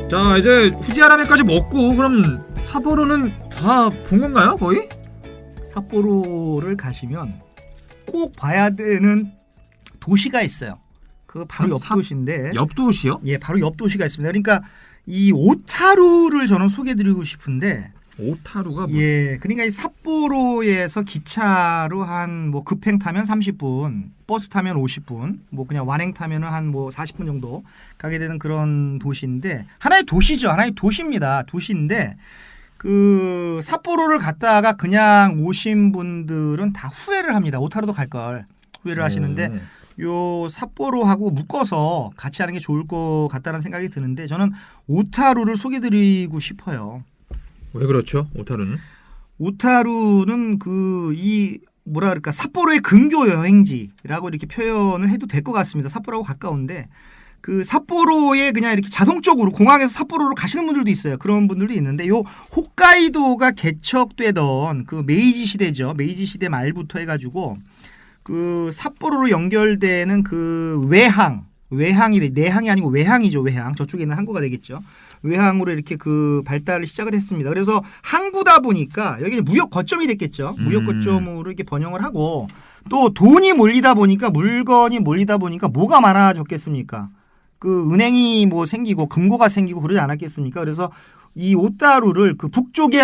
자, 이제 후지아라멘까지 먹고 그럼 삿포로는 다 본 건가요, 거의? 삿포로를 가시면 꼭 봐야 되는 도시가 있어요. 그 바로 옆 도시인데. 옆 도시요? 예, 바로 옆 도시가 있습니다. 그러니까 이 오타루를 저는 소개해드리고 싶은데. 오타루가 뭐? 예, 그러니까 이 삿포로에서 기차로 한 뭐 급행 타면 30분, 버스 타면 50분, 뭐 그냥 완행 타면은 한 뭐 40분 정도 가게 되는 그런 도시인데 하나의 도시죠, 하나의 도시입니다. 도시인데 그 삿포로를 갔다가 그냥 오신 분들은 다 후회를 합니다. 오타루도 갈 걸 후회를 하시는데. 요 삿포로하고 묶어서 같이 하는 게 좋을 것 같다는 생각이 드는데 저는 오타루를 소개드리고 싶어요. 왜 그렇죠? 오타루는 이 뭐라 그럴까 삿포로의 근교 여행지라고 이렇게 표현을 해도 될 것 같습니다. 삿포로하고 가까운데 그 삿포로에 그냥 이렇게 자동적으로 공항에서 삿포로로 가시는 분들도 있어요. 그런 분들도 있는데 요 홋카이도가 개척되던 그 메이지 시대죠. 메이지 시대 말부터 해가지고 그 삿포로로 연결되는 그 내항이 아니고 외항이죠. 외항. 저쪽에 있는 항구가 되겠죠. 외항으로 이렇게 그 발달을 시작을 했습니다. 그래서 항구다 보니까 여기 무역 거점이 됐겠죠. 무역 거점으로 이렇게 번영을 하고 또 돈이 몰리다 보니까 물건이 몰리다 보니까 뭐가 많아졌겠습니까? 그 은행이 뭐 생기고 금고가 생기고 그러지 않았겠습니까? 그래서 이 오타루를 그 북쪽의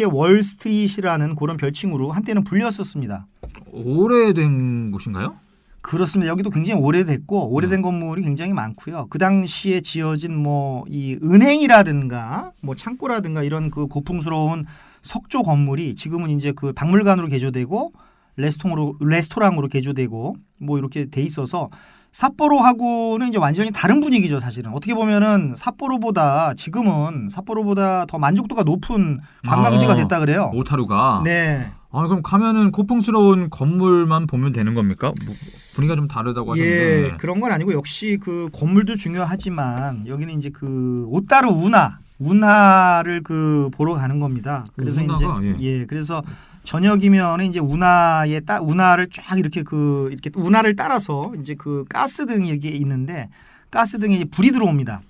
월스트리트이라는 그런 별칭으로 한때는 불렸었습니다. 오래된 곳인가요? 그렇습니다. 여기도 굉장히 오래된 건물이 굉장히 많고요. 그 당시에 지어진 뭐 이 은행이라든가 뭐 창고라든가 이런 그 고풍스러운 석조 건물이 지금은 이제 그 박물관으로 개조되고 레스토랑으로 개조되고 뭐 이렇게 돼 있어서 삿포로하고는 이제 완전히 다른 분위기죠, 사실은. 어떻게 보면은 지금은 삿포로보다 더 만족도가 높은 관광지가 됐다 그래요. 오타루가. 네. 그럼 가면은 고풍스러운 건물만 보면 되는 겁니까? 뭐 분위기가 좀 다르다고 하셨는데. 예, 그런 건 아니고 역시 그 건물도 중요하지만 여기는 이제 그 오타루 운하를 그 보러 가는 겁니다. 그래서 운하가, 이제 그래서 저녁이면 이제 운하를 쫙 이렇게 운하를 따라서 이제 그 가스등이 이렇게 있는데 가스등에 이제 불이 들어옵니다.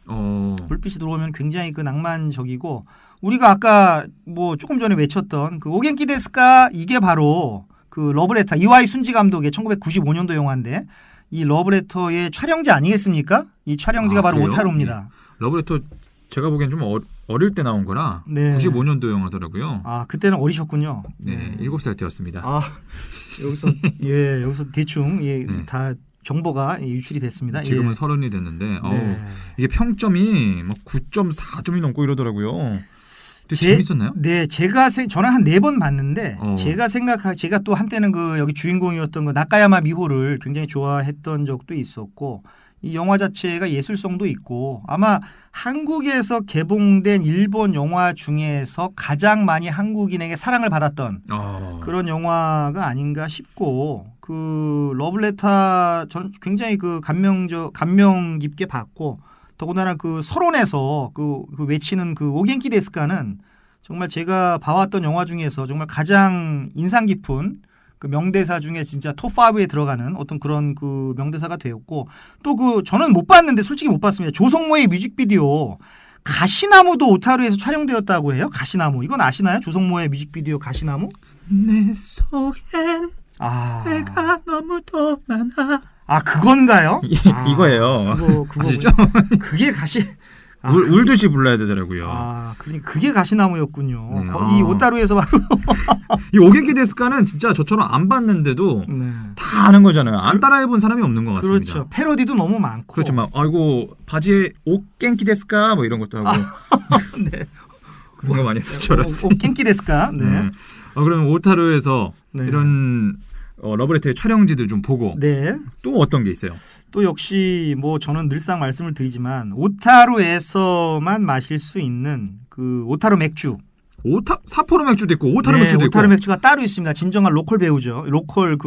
불빛이 들어오면 굉장히 그 낭만적이고 우리가 아까 뭐 조금 전에 외쳤던 그 오겐키 데스까 이게 바로 그 러브레터 이와이 순지 감독의 1995년도 영화인데 이 러브레터의 촬영지 아니겠습니까? 이 촬영지가 바로 그래요? 여오타루입니다. 러브레터 제가 보기엔 좀 어릴 때 나온 거라 95년도 영화더라고요. 그때는 어리셨군요. 네, 7살 때였습니다. 여기서 대충 다 정보가 유출이 됐습니다. 지금은 30이 됐는데 이게 평점이 뭐 9.4점이 넘고 이러더라고요. 재밌었나요? 네, 저는 한 4번 봤는데 제가 또 한때는 그 여기 주인공이었던 그 나카야마 미호를 굉장히 좋아했던 적도 있었고 이 영화 자체가 예술성도 있고 아마 한국에서 개봉된 일본 영화 중에서 가장 많이 한국인에게 사랑을 받았던 그런 영화가 아닌가 싶고 그 러브레터 저는 굉장히 그 감명 깊게 봤고 더군다나 그 서론에서 그 외치는 그 오겐키 데스까는 정말 제가 봐왔던 영화 중에서 정말 가장 인상 깊은 그 명대사 중에 진짜 톱5에 들어가는 어떤 그런 그 명대사가 되었고 또 저는 못 봤는데 솔직히 못 봤습니다. 조성모의 뮤직비디오 가시나무도 오타루에서 촬영되었다고 해요. 가시나무 이건 아시나요? 조성모의 뮤직비디오 가시나무? 내 속엔 내가 너무도 많아. 그건가요? 이거예요. 아시죠? 그게 울듯이 불러야 되더라고요. 그러니까 그게 가시나무였군요. 이 오타루에서 바로 이 오겐키 데스까는 진짜 저처럼 안 봤는데도 다 아는 거잖아요. 안 따라해본 사람이 없는 것 같습니다. 그렇죠. 패러디도 너무 많고. 그렇죠. 아이고 바지에 오겐키 데스까 뭐 이런 것도 하고. 네. 그런 거 많이 했었죠. 오겐키 데스까. 네. 그러면 오타루에서 이런 러브레터의 촬영지들 좀 보고 또 어떤 게 있어요? 또 역시 뭐 저는 늘상 말씀을 드리지만 오타루에서만 마실 수 있는 그 오타루 맥주. 삿포로 맥주도 있고 오타루 맥주도 있고. 오타루 맥주가 따로 있습니다. 진정한 로컬 배우죠. 로컬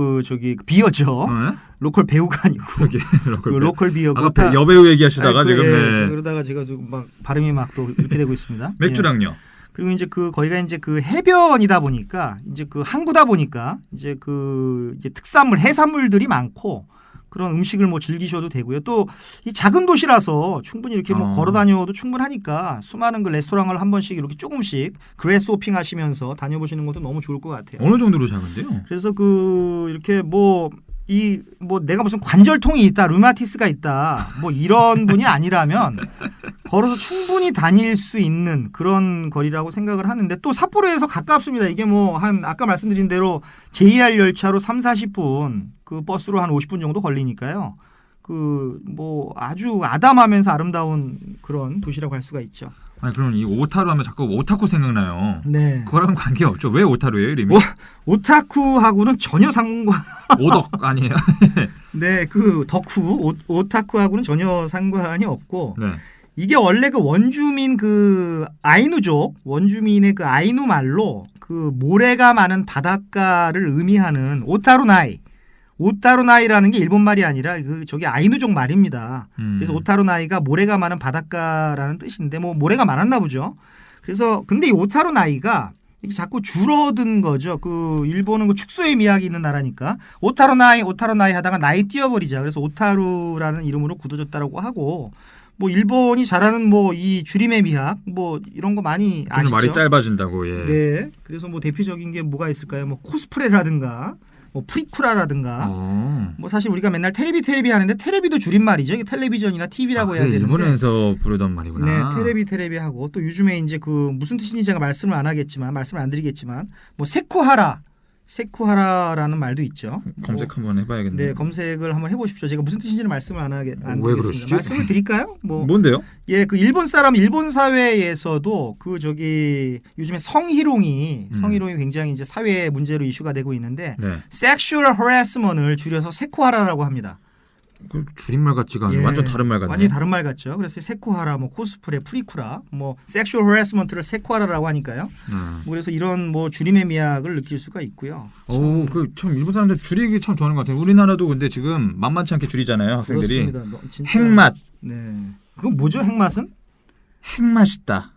비어죠. 로컬 배우가 아니고. 로컬 비어. 아까 여배우 얘기하시다가 지금 그러다가 제가 막 발음이 막 또 이렇게 되고 있습니다. 맥주랑요. 그리고 이제 거기가 이제 그 해변이다 보니까 이제 그 항구다 보니까 이제 특산물 해산물들이 많고 그런 음식을 뭐 즐기셔도 되고요. 또 이 작은 도시라서 충분히 이렇게 뭐 걸어 다녀도 충분하니까 수많은 그 레스토랑을 한 번씩 이렇게 조금씩 그래스 호핑 하시면서 다녀보시는 것도 너무 좋을 것 같아요. 어느 정도로 작은데요? 그래서 그 이렇게 뭐 내가 무슨 관절통이 있다, 류마티스가 있다, 뭐 이런 분이 아니라면 걸어서 충분히 다닐 수 있는 그런 거리라고 생각을 하는데 또 삿포로에서 가깝습니다. 이게 뭐 한 아까 말씀드린 대로 JR 열차로 3-40분, 그 버스로 한 50분 정도 걸리니까요. 그 뭐 아주 아담하면서 아름다운 그런 도시라고 할 수가 있죠. 아니 그럼 이 오타루 하면 자꾸 오타쿠 생각나요. 네. 그거랑 관계 없죠. 왜 오타루예요, 이름이? 오타쿠하고는 전혀 상관. 오덕 아니에요? 네, 그 덕후 오타쿠하고는 전혀 상관이 없고. 네. 이게 원래 그 원주민 그 아이누족 원주민의 그 아이누 말로 그 모래가 많은 바닷가를 의미하는 오타루나이라는 게 일본 말이 아니라 그 저기 아이누족 말입니다. 그래서 오타루나이가 모래가 많은 바닷가라는 뜻인데 뭐 모래가 많았나 보죠. 그래서 근데 이 오타루나이가 이게 자꾸 줄어든 거죠. 그 일본은 그 축소의 미학이 있는 나라니까 오타루나이 하다가 나이 띄어버리자. 그래서 오타루라는 이름으로 굳어졌다라고 하고. 뭐 일본이 잘하는 뭐 이 줄임의 미학 뭐 이런 거 많이 아시죠? 말이 짧아진다고. 예. 네. 그래서 뭐 대표적인 게 뭐가 있을까요? 뭐 코스프레라든가 뭐 프리쿠라라든가 뭐 사실 우리가 맨날 테레비 하는데 테레비도 줄임말이죠. 이게 텔레비전이나 TV라고 해야 되는데 일본에서 부르던 말이구나. 네, 테레비 하고 또 요즘에 이제 그 무슨 뜻인지 제가 말씀을 안 드리겠지만 뭐 세쿠하라라는 말도 있죠. 검색 한번 해봐야겠네요. 네, 검색을 한번 해보십시오. 제가 무슨 뜻인지는 말씀을 안 드리겠습니다. 그러시지? 말씀을 드릴까요? 뭔데요? 예, 그 일본 사회에서도 그 저기 요즘에 성희롱이 굉장히 이제 사회 문제로 이슈가 되고 있는데 네. 섹슈얼 허래스먼트를 줄여서 세쿠하라라고 합니다. 그 줄임말 같지가 않아요. 완전 다른 말 같네요. 완전히 다른 말 같죠. 그래서 세쿠하라, 뭐 코스프레, 프리쿠라, 뭐 섹슈얼 허래스먼트를 세쿠하라라고 하니까요. 뭐 그래서 이런 뭐 줄임의 미학을 느낄 수가 있고요. 그 참 일본 사람들 줄이기 참 좋아하는 것 같아요. 우리나라도 근데 지금 만만치 않게 줄이잖아요, 학생들이. 그렇습니다. 진짜. 핵맛. 네. 그건 뭐죠? 핵맛은? 핵맛있다.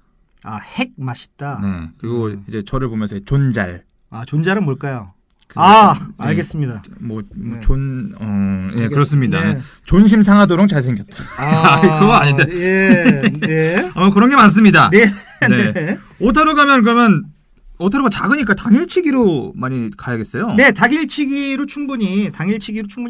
아, 핵 맛있다. 네. 그리고 이제 저를 보면서 존잘. 아, 존잘은 뭘까요? 알겠습니다. 예, 그렇습니다. 네. 존심 상하도록 잘생겼다. 그거 아닌데. 네. 그런 게 많습니다. 네. 네. 오타루 가면 그러면 오타루가 작으니까 당일치기로 많이 가야겠어요. 네, 당일치기로 충분히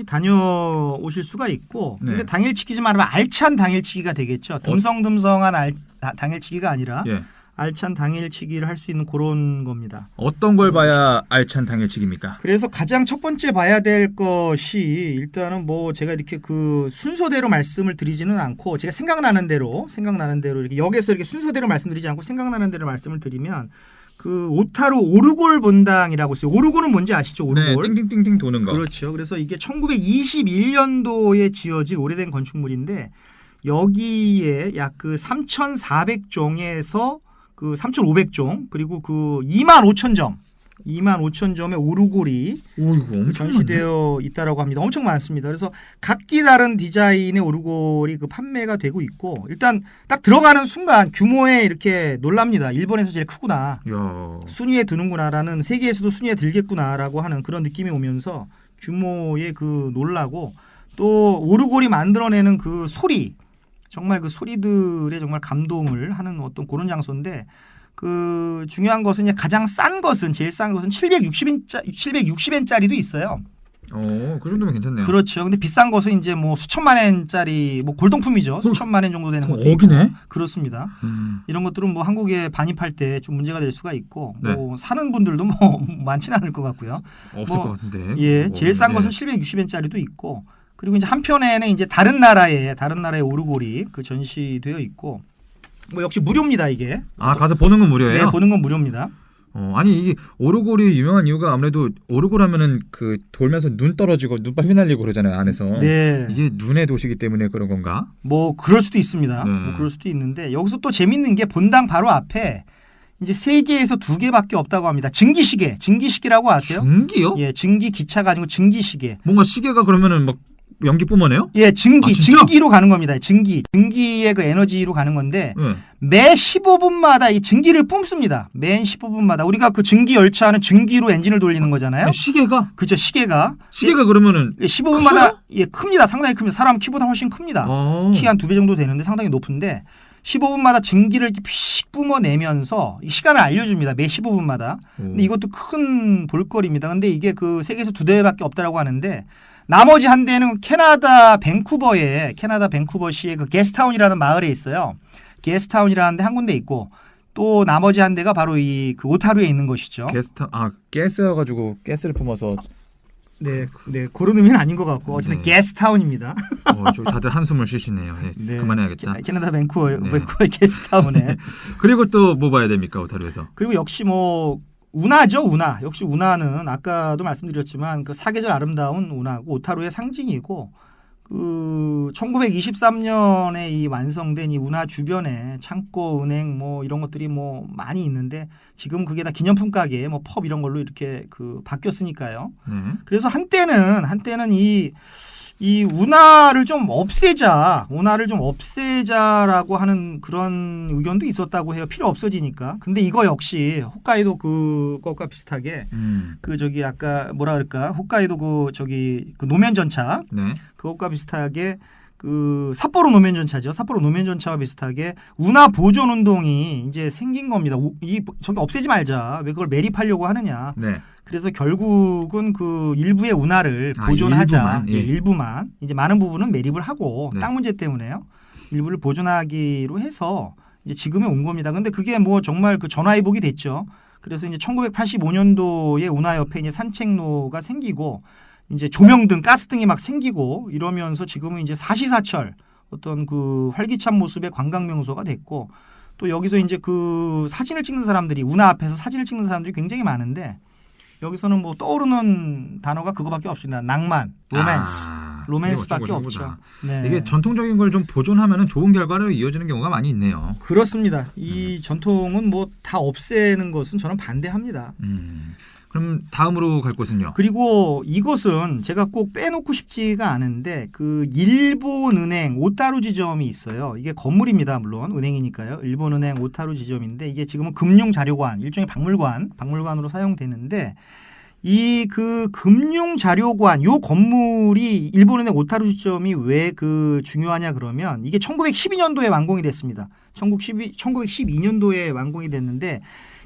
다녀오실 수가 있고, 근데 당일치기지만 하면 알찬 당일치기가 되겠죠. 듬성듬성한 당일치기가 아니라. 예. 알찬 당일치기를 할 수 있는 그런 겁니다. 어떤 걸 봐야 알찬 당일치기입니까? 그래서 가장 첫 번째 봐야 될 것이 일단은 뭐 제가 이렇게 그 순서대로 말씀을 드리지는 않고 제가 생각나는 대로 이렇게 역에서 이렇게 순서대로 말씀드리지 않고 생각나는 대로 말씀을 드리면 그 오타루 오르골 본당이라고 있어요. 오르골은 뭔지 아시죠? 오르골. 네, 띵띵띵띵 도는 거. 그렇죠. 그래서 이게 1921년도에 지어진 오래된 건축물인데 여기에 약 그 3,400종에서 그 3,500종 그리고 그 25,000점의 오르골이 전시되어 있다라고 합니다. 엄청 많습니다. 그래서 각기 다른 디자인의 오르골이 그 판매가 되고 있고 일단 딱 들어가는 순간 규모에 이렇게 놀랍니다. 일본에서 제일 크구나. 순위에 드는구나라는 세계에서도 순위에 들겠구나라고 하는 그런 느낌이 오면서 규모에 그 놀라고 또 오르골이 만들어내는 그 소리 정말 그 소리들에 정말 감동을 하는 어떤 그런 장소인데 그 중요한 것은 이제 가장 제일 싼 것은 760엔짜리도 있어요. 그 정도면 괜찮네요. 그렇죠. 근데 비싼 것은 이제 뭐 수천만 엔짜리 뭐 골동품이죠. 수천만 엔 정도 되는 것도 억이네. 있고. 그렇습니다. 이런 것들은 뭐 한국에 반입할 때 좀 문제가 될 수가 있고 뭐 사는 분들도 뭐 많지는 않을 것 같고요. 없을 것 같은데. 예, 제일 싼 것은 760엔짜리도 있고. 그리고 이제 한편에는 이제 다른 나라의 오르골이 그 전시되어 있고 뭐 역시 무료입니다 이게. 가서 보는 건 무료예요? 네, 보는 건 무료입니다. 아니 이게 오르골이 유명한 이유가 아무래도 오르골 하면은 그 돌면서 눈 떨어지고 눈발 휘날리고 그러잖아요 안에서. 네. 이게 눈의 도시기 때문에 그런 건가? 뭐 그럴 수도 있습니다. 뭐 그럴 수도 있는데 여기서 또 재밌는 게 본당 바로 앞에 이제 세계에서 2개밖에 없다고 합니다. 증기시계라고 아세요? 증기요? 예, 증기 기차가 아니고 증기시계. 뭔가 시계가 그러면은 막 연기 뿜어내요? 예, 증기, 아, 진짜? 증기로 가는 겁니다. 증기의 그 에너지로 가는 건데 네. 매 15분마다 이 증기를 뿜습니다. 매 15분마다 우리가 그 증기 열차는 증기로 엔진을 돌리는 거잖아요. 시계가? 그죠, 시계가 그러면은 15분마다 커요? 예, 큽니다. 상당히 큽니다. 사람 키보다 훨씬 큽니다. 키 한 2배 정도 되는데 상당히 높은데 15분마다 증기를 이렇게 픽 뿜어내면서 이 시간을 알려줍니다. 매 15분마다. 근데 이것도 큰 볼거리입니다. 근데 이게 그 세계에서 2대밖에 없다라고 하는데 나머지 한 대는 캐나다 밴쿠버시의 그 게스트타운이라는 마을에 있어요. 게스트타운이라는 데 한 군데 있고 또 나머지 한 대가 바로 이 그 오타루에 있는 것이죠. 가스여가지고 가스를 뿜어서 네, 그런 의미는 아닌 것 같고 어쨌든 네. 게스트타운입니다. 저기 다들 한숨을 쉬시네요. 네, 네. 그만해야겠다. 캐나다 밴쿠버의 게스트타운에. 그리고 또 뭐 봐야 됩니까, 오타루에서? 그리고 역시 뭐 운하죠, 운하. 역시 운하는 아까도 말씀드렸지만 그 사계절 아름다운 운하고 오타루의 상징이고 그 1923년에 이 완성된 이 운하 주변에 창고, 은행 뭐 이런 것들이 뭐 많이 있는데 지금 그게 다 기념품 가게, 뭐 펍 이런 걸로 이렇게 그 바뀌었으니까요. 네. 그래서 한때는 이 운하를 좀 없애자라고 하는 그런 의견도 있었다고 해요. 필요 없어지니까. 근데 이거 역시 홋카이도 그것과 비슷하게 그 저기 아까 뭐라 그럴까? 홋카이도 그 저기 그 노면 전차. 네. 그것과 비슷하게 그 삿포로 노면 전차죠. 삿포로 노면 전차와 비슷하게 운하 보존 운동이 이제 생긴 겁니다. 저기 없애지 말자. 왜 그걸 매립하려고 하느냐. 네. 그래서 결국은 그 일부의 운하를 보존하자. 일부만. 이제 많은 부분은 매립을 하고 네. 땅 문제 때문에요. 일부를 보존하기로 해서 이제 지금에 온 겁니다. 근데 그게 뭐 정말 그 전화위복이 됐죠. 그래서 이제 1985년도에 운하 옆에 이제 산책로가 생기고 이제 조명등, 가스등이 막 생기고 이러면서 지금은 이제 사시사철 어떤 그 활기찬 모습의 관광 명소가 됐고 또 여기서 이제 그 사진을 찍는 사람들이 운하 앞에서 사진을 찍는 사람들이 굉장히 많은데 여기서는 뭐 떠오르는 단어가 그거밖에 없습니다. 낭만, 로맨스. 로맨스밖에 없죠. 네. 이게 전통적인 걸 좀 보존하면 좋은 결과로 이어지는 경우가 많이 있네요. 그렇습니다. 이 전통은 뭐 다 없애는 것은 저는 반대합니다. 그럼 다음으로 갈 곳은요? 그리고 이것은 제가 꼭 빼놓고 싶지가 않은데 그 일본은행 오타루 지점이 있어요. 이게 건물입니다. 물론 은행이니까요. 일본은행 오타루 지점인데 이게 지금은 금융자료관, 일종의 박물관으로 사용되는데 이 그 금융자료관 요 건물이 일본은행 오타루 지점이 왜 그 중요하냐 그러면 이게 1912년도에 완공이 됐습니다. 1912년도에 완공이 됐는데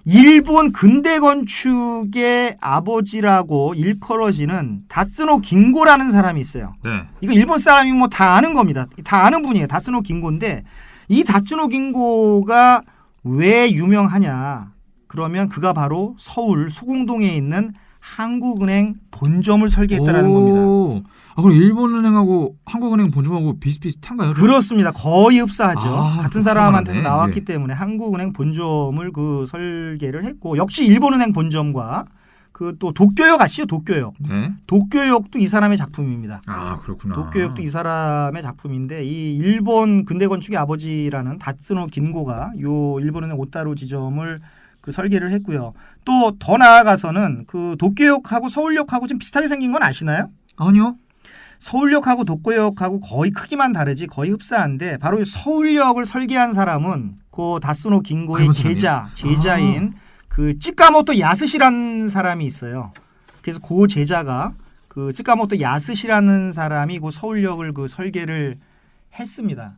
일본 근대 건축의 아버지라고 일컬어지는 다스노 긴고라는 사람이 있어요. 네. 이거 일본 사람이 뭐 다 아는 겁니다. 다 아는 분이에요. 다스노 긴고인데 이 다스노 긴고가 왜 유명하냐? 그러면 그가 바로 서울 소공동에 있는 한국은행 본점을 설계했다라는 겁니다. 그럼 일본은행하고 한국은행 본점하고 비슷비슷한가요? 그렇습니다. 거의 흡사하죠. 같은 사람한테서 그렇구나. 나왔기 네. 때문에 한국은행 본점을 그 설계를 했고 역시 일본은행 본점과 그 또 도쿄역 아시죠? 도쿄역. 네. 도쿄역도 이 사람의 작품입니다. 그렇구나. 도쿄역도 이 사람의 작품인데 이 일본 근대 건축의 아버지라는 다츠노 긴고가 요 일본은행 오타루 지점을 그 설계를 했고요. 또 더 나아가서는 그 도쿄역하고 서울역하고 좀 비슷하게 생긴 건 아시나요? 아니요. 서울역하고 도쿄역하고 거의 크기만 다르지 거의 흡사한데 바로 이 서울역을 설계한 사람은 그 다스노 긴고의 제자인 그 찌카모토 야스시라는 사람이 있어요. 그래서 그 제자가 그 찌카모토 야스시라는 사람이 그 서울역을 그 설계를 했습니다.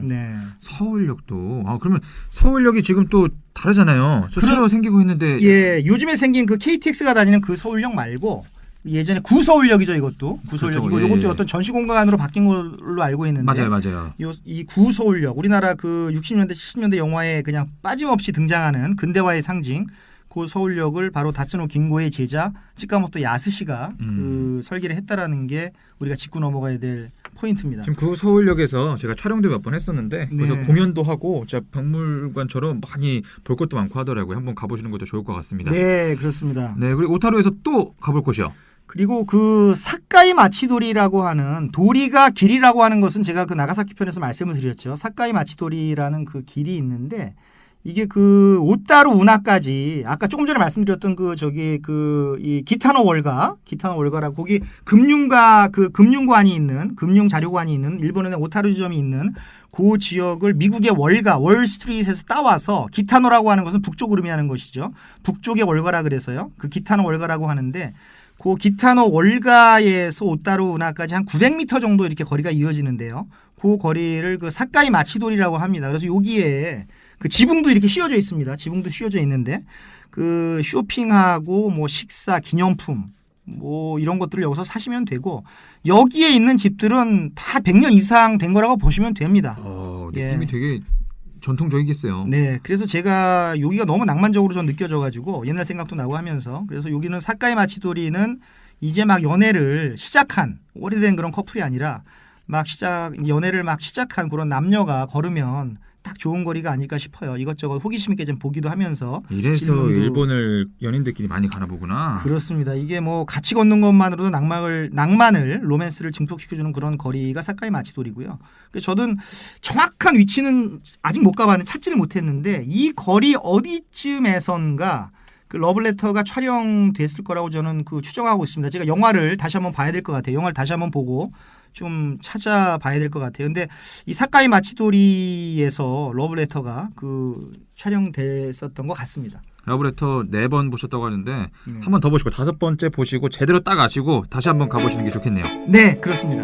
네. 서울역도 그러면 서울역이 지금 또 다르잖아요. 새로 생기고 있는데 요즘에 생긴 그 KTX가 다니는 그 서울역 말고 예전에 구서울역이죠. 이것도 구서울역. 그렇죠. 이것도 어떤 전시공간으로 바뀐 걸로 알고 있는데 맞아요. 이 구서울역 우리나라 그 60년대 70년대 영화에 그냥 빠짐없이 등장하는 근대화의 상징 그 서울역을 바로 다츠노 긴고의 제자 찌카모토 야스시가 그 설계를 했다라는 게 우리가 짚고 넘어가야 될 포인트입니다. 지금 그 서울역에서 제가 촬영도 몇 번 했었는데 그래서 공연도 하고 진짜 박물관처럼 많이 볼 것도 많고 하더라고요. 한번 가보시는 것도 좋을 것 같습니다. 네, 그렇습니다. 네, 그리고 오타루에서 또 가볼 곳이요. 그리고 그 사카이 마치도리라고 하는 도리가 길이라고 하는 것은 제가 그 나가사키 편에서 말씀을 드렸죠. 사카이 마치도리라는 그 길이 있는데 이게 그 오타루 운하까지 아까 조금 전에 말씀드렸던 이 기타노 월가라고 거기 금융관이 있는 금융 자료관이 있는 일본의 오타루 지점이 있는 그 지역을 미국의 월스트리트에서 따와서 기타노라고 하는 것은 북쪽을 의미하는 것이죠. 북쪽의 월가라 그래서요. 그 기타노 월가라고 하는데 그 기타노 월가에서 오타루 운하까지 한 900m 정도 이렇게 거리가 이어지는데요. 그 거리를 그 사카이 마치도리라고 합니다. 그래서 여기에 그 지붕도 이렇게 씌워져 있습니다. 지붕도 씌워져 있는데 그 쇼핑하고 뭐 식사, 기념품 뭐 이런 것들을 여기서 사시면 되고 여기에 있는 집들은 다 100년 이상 된 거라고 보시면 됩니다. 느낌이 되게 전통적이겠어요. 네, 그래서 제가 여기가 너무 낭만적으로 전 느껴져가지고 옛날 생각도 나고 하면서 그래서 여기는 사카이 마치도리는 이제 막 연애를 시작한 오래된 그런 커플이 아니라 연애를 막 시작한 그런 남녀가 걸으면 딱 좋은 거리가 아닐까 싶어요. 이것저것 호기심 있게 좀 보기도 하면서. 이래서 일본을 연인들끼리 많이 가나 보구나. 그렇습니다. 이게 뭐 같이 걷는 것만으로도 낭만을 로맨스를 증폭시켜주는 그런 거리가 사카이 마치도리고요. 그래서 저는 정확한 위치는 아직 못 가봤는데 찾지를 못했는데 이 거리 어디쯤에선가 그 러브레터가 촬영됐을 거라고 저는 그 추정하고 있습니다. 제가 영화를 다시 한번 봐야 될 것 같아요. 영화를 다시 한번 보고 좀 찾아봐야 될 것 같아요. 근데 이 사카이 마치도리에서 러브레터가 그 촬영됐었던 것 같습니다. 러브레터 4번 보셨다고 하는데 한 번 더 보시고 5번째 보시고 제대로 딱 아시고 다시 한번 가보시는 게 좋겠네요. 네, 그렇습니다.